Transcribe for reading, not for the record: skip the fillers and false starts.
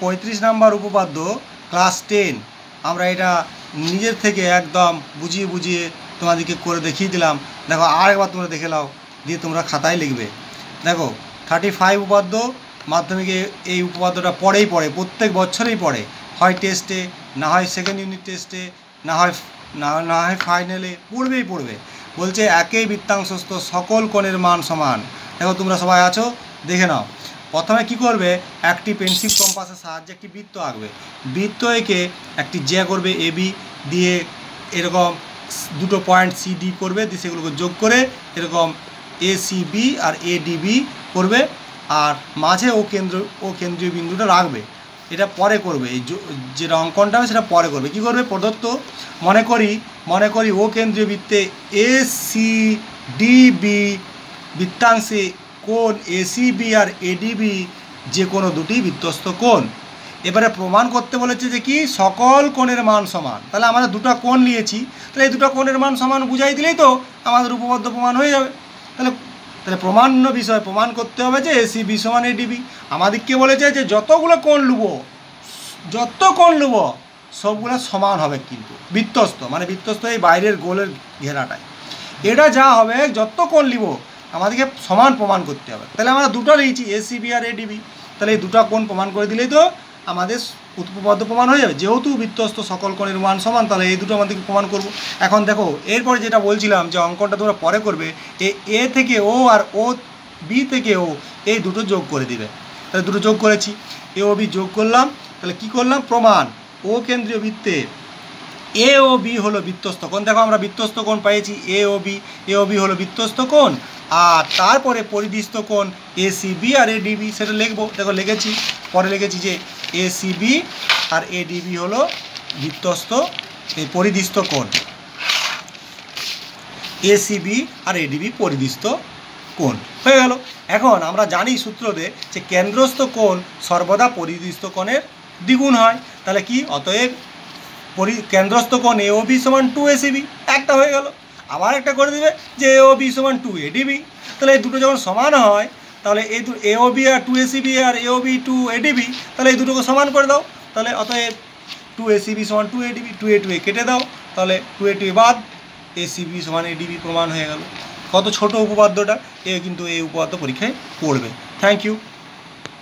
35 number উপপাদ্য class 10 আমরা এটা নিজের থেকে একদম বুঝিয়ে বুঝিয়ে তোমাদেরকে করে দেখিয়ে দিলাম। দেখো আরেকবার তোমরা দেখে নাও, দিয়ে তোমরা খাতায় লিখবে। দেখো 35 উপপাদ্য মাধ্যমিকে এই উপপাদ্যটা পড়ে প্রত্যেক বছরেই পড়ে, হয় টেস্টে, না হয় সেকেন্ড ইউনিট টেস্টে, না হয় ফাইনালে পড়বে। বলছে একই বৃত্তাংশস্থ সকল কোণের মান সমান। দেখো তোমরা সবাই আছো, দেখে নাও। প্রথমে কি করবে, একটি পেন্সিল কম্পাসের সাহায্যে একটি বৃত্ত আঁকবে। বৃত্ত এঁকে একটি জ্যা করবে এবি, দিয়ে এরকম দুটো পয়েন্ট সি ডি করবে, দিয়ে সেগুলোকে যোগ করে এরকম এ সি বি আর এ ডি বি করবে, আর মাঝে ও কেন্দ্রীয় বিন্দুটা রাখবে। এটা পরে করবে, এই যেটা অঙ্কনটা হবে সেটা পরে করবে। কি করবে, প্রদত্ত মনে করি ও কেন্দ্রীয় বৃত্তে এ সি ডি বি বৃত্তাংশে কোণ এসিবি আর এডিবি যে কোনো দুটি বৃত্তস্থ কোণ। এবারে প্রমাণ করতে বলেছে যে কি সকল কোণের মান সমান। তাহলে আমরা দুটো কোণ নিয়েছি, তাহলে এই দুটো কোণের মান সমান বুঝাই দিলেই তো আমাদের উপপাদ্য প্রমাণ হয়ে যাবে। তাহলে প্রমাণ্য বিষয় প্রমাণ করতে হবে যে এসিবি সমান এডিবি। আমাদেরকে বলেছে যে যত কোণ লুব সবগুলো সমান হবে, কিন্তু বৃত্তস্থ মানে বৃত্তস্থ এই বাইরের গোলের ঘেরাটায় এটা যা হবে, যত কোণ লিব আমাদেরকে সমান প্রমাণ করতে হবে। তাহলে আমরা দুটো নিয়েছি এসিবি আর এডিবি, তাহলে এই দুটো কোণ প্রমাণ করে দিলেই তো আমাদের উপপাদ্য প্রমাণ হয়ে যাবে। যেহেতু বৃত্তস্থ সকল কোণের মান সমান, তাহলে এই দুটো আমাদেরকে প্রমাণ করব। এখন দেখো এরপরে যেটা বলছিলাম যে অঙ্কনটা তোমরা পরে করবে, এ থেকে ও আর ও বি থেকে ও এই দুটো যোগ করে দিবে। তাহলে দুটো যোগ করেছি, এ ও বি যোগ করলাম। তাহলে কি করলাম, প্রমাণ ও কেন্দ্রীয় বৃত্তে এ ও বি হলো বৃত্তস্থ কোণ। দেখো আমরা বৃত্তস্থ কোণ পেয়েছি এ ও বি হলো বৃত্তস্থ কোণ, আর তারপরে পরিধিস্থ কোণ এসিবি আর এডিবি সেটা লিখবো। দেখো লিখেছি, পরে লিখেছি যে এসিবি আর এডিবি হলো বৃত্তস্থ এই পরিধিস্থ কোণ, এসিবি আর এডিবি পরিধিস্থ কোণ হয়ে গেল। এখন আমরা জানি সূত্রতে যে কেন্দ্রস্থ কোণ সর্বদা পরিধিস্থ কোণের দ্বিগুণ হয়। তাহলে কি, অতএব কেন্দ্রস্থ কোণ এ ও বি সমান 2 এসিবি, একটা হয়ে গেল। আবার একটা করে দেবে যে এ ও বি সমান 2 এডিবি। তাহলে এই দুটো যখন সমান হয়, তাহলে এই এ ও বি আর 2 এসিবি আর এ ও বি 2 এডিবি, তাহলে এই দুটোকে সমান করে দাও। তাহলে অতএব 2 এসিবি সমান 2 এডিবি, 2 এ কেটে দাও, তাহলে 2 এ বাদ, এসিবি সমান এডিবি প্রমাণ হয়ে গেল। কত ছোট উপপাদ্যটা, কিন্তু এই উপপাদ্য পরীক্ষায় পড়বে। Thank you.